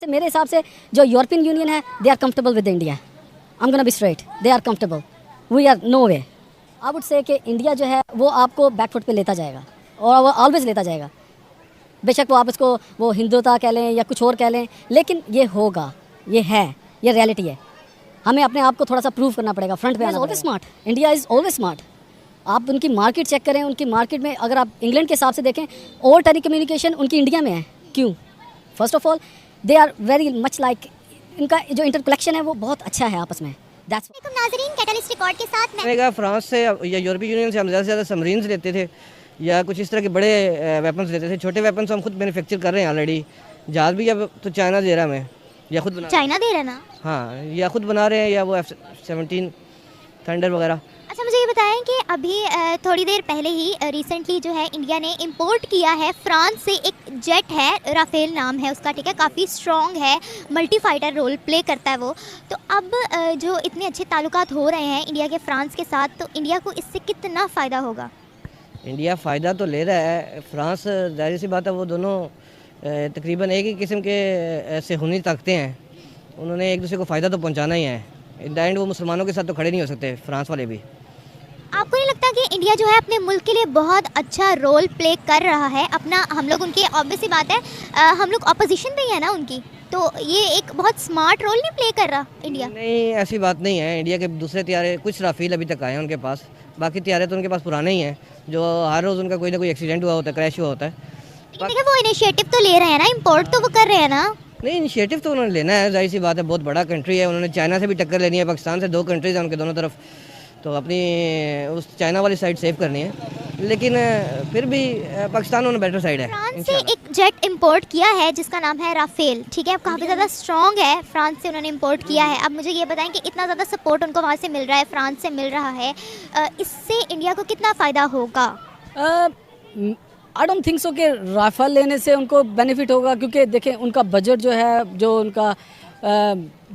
मेरे हिसाब से जो यूरोपियन यूनियन है they are comfortable with India. I am gonna be straight, they are comfortable, we are no way. I would say कि India जो है वो आपको बैकफुट पे लेता जाएगा और वो ऑलवेज लेता जाएगा। बेशक वो आप इसको वो हिंदुता कह लें या कुछ और कह लें, लेकिन ये होगा, ये है, ये रियलिटी है। हमें अपने आप को थोड़ा सा प्रूव करना पड़ेगा, फ्रंट पे आना पड़ेगा। Smart, India is always smart. आप उनकी मार्केट चेक करें, उनकी मार्केट में अगर आप इंग्लैंड के हिसाब से देखें, ऑल टेली कम्युनिकेशन उनकी इंडिया में है। क्यों? First of all they are very much like, इनका जो इंटर कलेक्शन है वो बहुत अच्छा है आपस में। नाज़रीन, कैटलिस्ट रिकॉर्ड के साथ मैंने कहा फ्रांस से या यूरोपीय यूनियन से हम ज़्यादा से ज़्यादा सबमरीन्स लेते थे या कुछ इस तरह के बड़े वेपन्स लेते थे। छोटे वेपन्स हम खुद मैन्युफैक्चर कर रहे हैं ऑलरेडी। जहाज़ भी अब तो चाइना दे रहा है हमें, या खुद बना, चाइना दे रहा है ना? हाँ, या खुद बना रहे हैं, या वो F-17 थंडर वगैरह। अच्छा, मुझे ये बताएं कि अभी थोड़ी देर पहले ही रिसेंटली जो है इंडिया ने इंपोर्ट किया है फ्रांस से एक जेट है, राफेल नाम है उसका, ठीक है, काफ़ी स्ट्रॉन्ग है, मल्टी फाइटर रोल प्ले करता है वो। तो अब जो इतने अच्छे ताल्लुकात हो रहे हैं इंडिया के फ्रांस के साथ, तो इंडिया को इससे कितना फ़ायदा होगा? इंडिया फ़ायदा तो ले रहा है। फ्रांस, जाहिर सी बात है, वो दोनों तकरीबन एक ही किस्म के ऐसे हुनरी ताकतें हैं। उन्होंने एक दूसरे को फ़ायदा तो पहुँचाना ही है। इन द एंड वो मुसलमानों के साथ तो खड़े नहीं हो सकते, फ्रांस वाले भी। आपको नहीं लगता कि इंडिया जो है अपने मुल्क के लिए बहुत अच्छा रोल प्ले कर रहा है अपना? हम लोग उनके, ऑब्वियस सी बात है, हम लोग अपोजिशन पे ही है ना उनकी, तो ये एक बहुत स्मार्ट रोल नहीं प्ले कर रहा इंडिया? नहीं, ऐसी बात नहीं है। इंडिया के दूसरे तैयारे, कुछ राफेल अभी तक आए हैं उनके पास, बाकी तैयारे तो उनके पास पुराने ही हैं, जो हर रोज़ उनका कोई ना कोई एक्सीडेंट हुआ होता है, क्रैश हुआ होता है। लेकिन वो इनिशिएटिव तो ले रहे हैं ना, इंपोर्ट तो वो कर रहे हैं ना? नहीं, इनिशिएटिव तो उन्होंने लेना है, जाहिर सी बात है, बहुत बड़ा कंट्री है। उन्होंने चाइना से भी टक्कर लेनी है, पाकिस्तान से, दो कंट्रीज हैं उनके दोनों तरफ, तो अपनी उस चाइना वाली साइड सेव करनी है। लेकिन फिर भी पाकिस्तान उन्होंने बेटर साइड है। फ्रांस से एक जेट इंपोर्ट किया है जिसका नाम है राफेल, ठीक है, काफ़ी ज़्यादा स्ट्रॉन्ग है, फ्रांस से उन्होंने इंपोर्ट किया है। अब मुझे ये बताएं कि इतना ज़्यादा सपोर्ट उनको वहाँ से मिल रहा है, फ्रांस से मिल रहा है, इससे इंडिया को कितना फ़ायदा होगा? आई डोंट थिंक सो कि राफेल लेने से उनको बेनिफिट होगा, क्योंकि देखें उनका बजट जो है, जो उनका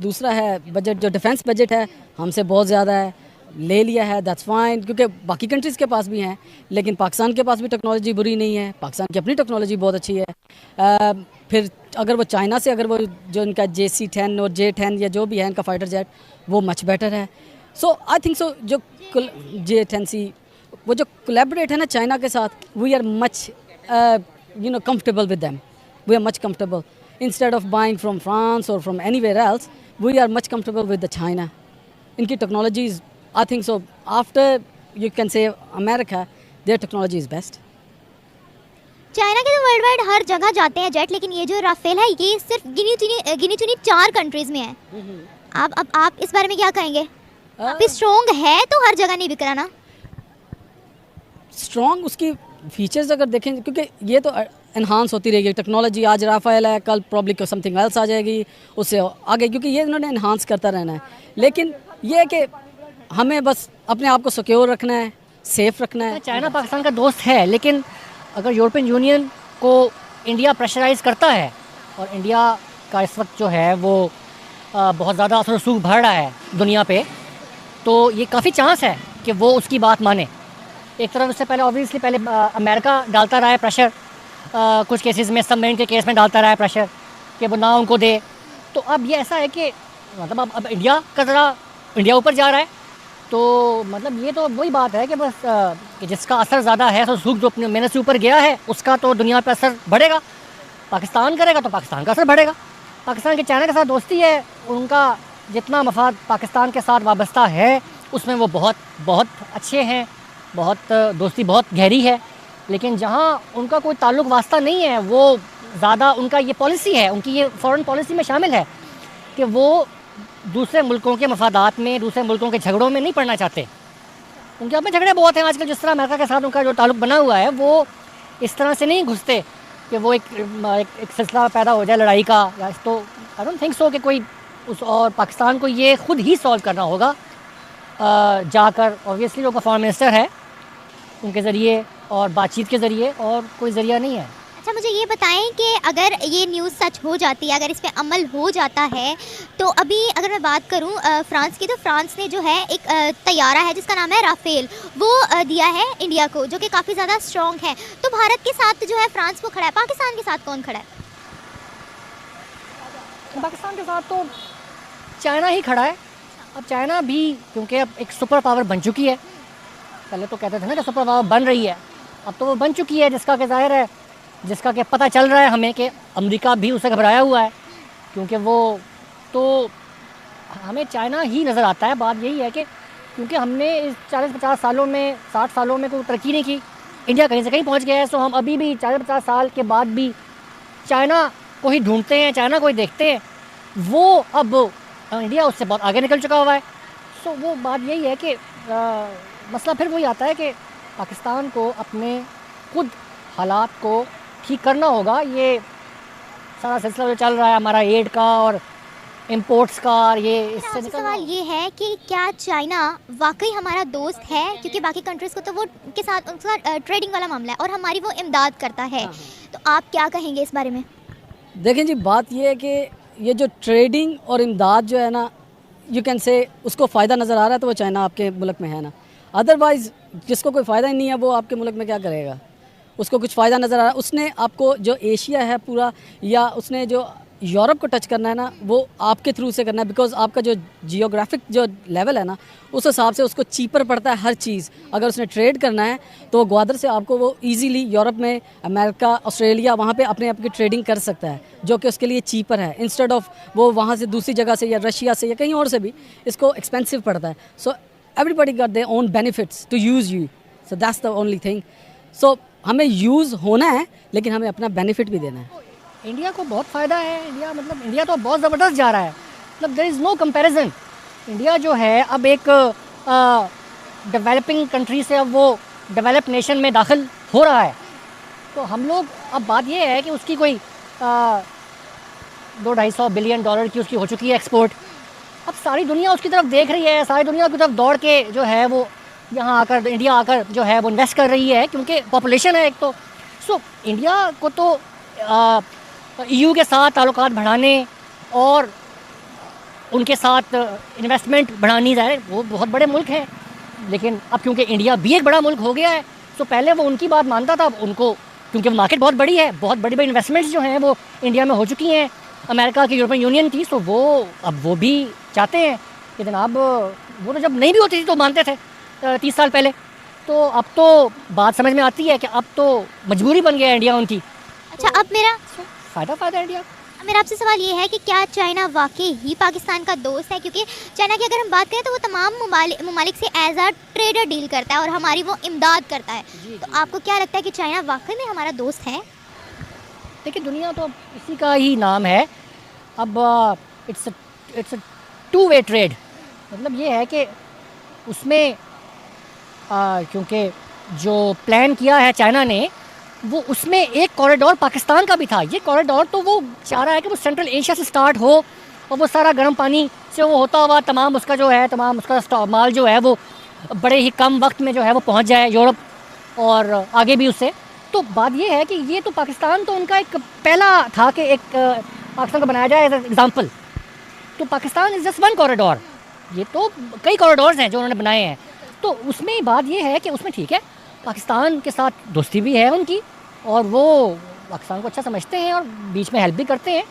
दूसरा है बजट, जो डिफेंस बजट है, हमसे बहुत ज़्यादा है। ले लिया है, दैट्स फाइन, क्योंकि बाकी कंट्रीज़ के पास भी हैं, लेकिन पाकिस्तान के पास भी टेक्नोलॉजी बुरी नहीं है, पाकिस्तान की अपनी टेक्नोलॉजी बहुत अच्छी है। फिर अगर वो चाइना से, अगर वो जो इनका JC-10 और J-10 या जो भी है इनका फाइटर जेट, वो मच बेटर है। सो आई थिंक सो जो J-10C वो जो कोलैबोरेट है ना चाइना के साथ, we are much comfortable with them, we are much comfortable instead of buying from France और from anywhere else, we are much comfortable with the China. इनकी technologies, I think so. After you can say America, their technology is best. China के तो world wide हर जगह जाते हैं jet, लेकिन ये जो राफेल है ये सिर्फ गिनी चुनी 4 कंट्रीज में है। अब आप इस बारे में क्या कहेंगे? अभी स्ट्रॉन्ग है तो हर जगह नहीं बिक रहा ना? स्ट्रॉन्ग उसकी फीचर्स अगर देखें, क्योंकि ये तो एनहांस होती रहेगी टेक्नोलॉजी। आज राफेल है, कल प्रॉब्ली समथिंग एल्स आ जाएगी उससे आगे, क्योंकि ये इन्होंने एनहांस करता रहना है। लेकिन ये है कि हमें बस अपने आप को सिक्योर रखना है, सेफ रखना है। चाइना पाकिस्तान का दोस्त है, लेकिन अगर यूरोपियन यूनियन को इंडिया प्रेशराइज़ करता है और इंडिया का इस वक्त जो है वो बहुत ज़्यादा असर रसूख बढ़ रहा है दुनिया पे, तो ये काफ़ी चांस है कि वो उसकी बात माने। एक तरफ उससे पहले ऑब्वियसली पहले अमेरिका डालता रहा है प्रेशर, कुछ केसेस में, सबमरीन के केस में डालता रहा है प्रेशर कि वो ना उनको दे। तो अब ये ऐसा है कि मतलब अब इंडिया का ज़रा इंडिया ऊपर जा रहा है, तो मतलब ये तो वही बात है कि बस कि जिसका असर ज़्यादा है, तो सूख जो अपने मेहनत से ऊपर गया है उसका तो दुनिया पे असर बढ़ेगा। पाकिस्तान करेगा तो पाकिस्तान का असर बढ़ेगा। पाकिस्तान की चाइना के साथ दोस्ती है, उनका जितना मफाद पाकिस्तान के साथ वाबस्ता है उसमें वो बहुत बहुत अच्छे हैं, बहुत दोस्ती बहुत गहरी है। लेकिन जहाँ उनका कोई ताल्लुक़ वास्ता नहीं है, वो ज़्यादा उनका ये पॉलिसी है, उनकी ये फ़ॉरेन पॉलिसी में शामिल है कि वो दूसरे मुल्कों के मफादात में, दूसरे मुल्कों के झगड़ों में नहीं पड़ना चाहते। उनके अपने झगड़े बहुत हैं आजकल, जिस तरह अमेरिका के साथ उनका जो ताल्लुक़ बना हुआ है वो इस तरह से नहीं घुसते कि वो एक सिलसिला पैदा हो जाए लड़ाई का। या तो आई डोंट थिंक सो कि कोई उस, और पाकिस्तान को ये ख़ुद ही सॉल्व करना होगा जाकर। ऑब्वियसली जो फॉरेन मिनिस्टर है उनके ज़रिए और बातचीत के ज़रिए, और कोई ज़रिया नहीं है। अच्छा, मुझे ये बताएं कि अगर ये न्यूज़ सच हो जाती है, अगर इस पे अमल हो जाता है, तो अभी अगर मैं बात करूं फ्रांस की, तो फ्रांस ने जो है एक तैयारा है जिसका नाम है राफेल, वो दिया है इंडिया को, जो कि काफ़ी ज़्यादा स्ट्रॉन्ग है। तो भारत के साथ जो है फ्रांस वो खड़ा है, पाकिस्तान के साथ कौन खड़ा है? पाकिस्तान के साथ तो चाइना ही खड़ा है। अब चाइना भी क्योंकि अब एक सुपर पावर बन चुकी है, पहले तो कहते थे ना कि सुपर पावर बन रही है, अब तो वो बन चुकी है, जिसका कि ज़ाहिर है, जिसका कि पता चल रहा है हमें कि अमेरिका भी उससे घबराया हुआ है, क्योंकि वो तो हमें चाइना ही नज़र आता है। बात यही है कि क्योंकि हमने इस 40-50 सालों में, 60 सालों में कोई तरक्की नहीं की, इंडिया कहीं से कहीं पहुंच गया है। सो हम अभी भी 40-50 साल के बाद भी चाइना को ही ढूंढते हैं, चाइना को ही देखते हैं। वो अब इंडिया उससे बहुत आगे निकल चुका हुआ है। सो वो बात यही है कि मसला फिर वही आता है कि पाकिस्तान को अपने खुद हालात को ठीक करना होगा। ये सारा सिलसिला जो चल रहा है हमारा एड का और इंपोर्ट्स का, और ये इससे आपसे निकलना सवाल ये है कि क्या चाइना वाकई हमारा दोस्त है, क्योंकि बाकी कंट्रीज़ को तो वो के साथ उनका ट्रेडिंग वाला मामला है और हमारी वो इमदाद करता है। तो आप क्या कहेंगे इस बारे में? देखें जी, बात ये है कि ये जो ट्रेडिंग और इमदाद जो है ना, यू कैन से उसको फ़ायदा नज़र आ रहा है तो वो चाइना आपके मुल्क में है ना। अदरवाइज़ जिसको कोई फ़ायदा ही नहीं है वो आपके मुल्क में क्या करेगा, उसको कुछ फ़ायदा नज़र आ रहा है। उसने आपको जो एशिया है पूरा, या उसने जो यूरोप को टच करना है ना, वो आपके थ्रू से करना है, बिकॉज आपका जो जियोग्राफिक जो लेवल है ना, उस हिसाब से उसको चीपर पड़ता है हर चीज़। अगर उसने ट्रेड करना है तो ग्वादर से आपको वो इजीली यूरोप में, अमेरिका, ऑस्ट्रेलिया, वहाँ पे अपने आप की ट्रेडिंग कर सकता है, जो कि उसके लिए चीपर है, इंस्टेड ऑफ वो वहाँ से दूसरी जगह से या रशिया से या कहीं और से भी इसको एक्सपेंसिव पड़ता है। So everybody got their own benefits to use you, so that's the only thing. So हमें यूज़ होना है, लेकिन हमें अपना बेनिफिट भी देना है। इंडिया को बहुत फ़ायदा है। इंडिया तो बहुत ज़बरदस्त जा रहा है, मतलब there is no comparison. India जो है अब एक डेवलपिंग कंट्री से अब वो डेवलप नेशन में दाखिल हो रहा है। तो हम लोग, अब बात ये है कि उसकी कोई 200-250 बिलियन डॉलर की उसकी हो चुकी है एक्सपोर्ट। अब सारी दुनिया उसकी तरफ देख रही है, सारी दुनिया की तरफ दौड़ के जो है वो यहाँ आकर, इंडिया आकर जो है वो इन्वेस्ट कर रही है, क्योंकि पॉपुलेशन है एक तो। सो इंडिया को तो EU के साथ ताल्लुकात बढ़ाने और उनके साथ इन्वेस्टमेंट बढ़ानी जाए, वो बहुत बड़े मुल्क हैं। लेकिन अब क्योंकि इंडिया भी एक बड़ा मुल्क हो गया है, तो पहले वो उनकी बात मानता था, अब उनको, क्योंकि मार्केट बहुत बड़ी है, बहुत बड़ी बड़ी इन्वेस्टमेंट्स जो हैं वो इंडिया में हो चुकी हैं, अमेरिका की, यूरोपियन यूनियन की। तो वो अब वो भी चाहते हैं कि जनाब, वो तो जब नहीं भी होती थी तो मानते थे 30 साल पहले, तो अब तो बात समझ में आती है कि अब तो मजबूरी बन गया है इंडिया उनकी। अच्छा, अब मेरा फ़ायदा इंडिया। मेरा आपसे सवाल ये है कि क्या चाइना वाकई ही पाकिस्तान का दोस्त है? क्योंकि चाइना की अगर हम बात करें तो वो तमाम ममालिक से एज अ ट्रेडर डील करता है और हमारी वो इमदाद करता है। तो आपको क्या लगता है कि चाइना वाकई में हमारा दोस्त है? देखिए, दुनिया तो इसी का ही नाम है। अब it's a two way trade. मतलब ये है कि उसमें क्योंकि जो प्लान किया है चाइना ने, वो उसमें एक कॉरिडोर पाकिस्तान का भी था। ये कॉरिडोर तो वो चाह रहा है कि वो सेंट्रल एशिया से स्टार्ट हो और वो सारा गर्म पानी से वो होता हुआ तमाम उसका जो है, तमाम उसका माल जो है वो बड़े ही कम वक्त में जो है वो पहुंच जाए यूरोप और आगे भी उससे। तो बात ये है कि ये तो पाकिस्तान तो उनका एक पहला था कि एक पाकिस्तान को बनाया जाए एज एग्जाम्पल। तो Pakistan is just one corridor, ये तो कई कॉरिडोर्स हैं जो उन्होंने बनाए हैं। तो उसमें बात ये है कि उसमें ठीक है, पाकिस्तान के साथ दोस्ती भी है उनकी और वो पाकिस्तान को अच्छा समझते हैं और बीच में हेल्प भी करते हैं।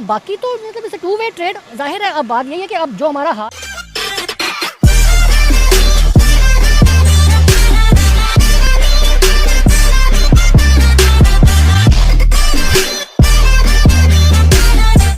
बाकी तो मतलब इसे टू वे ट्रेड, जाहिर है। अब बात यही है कि अब जो हमारा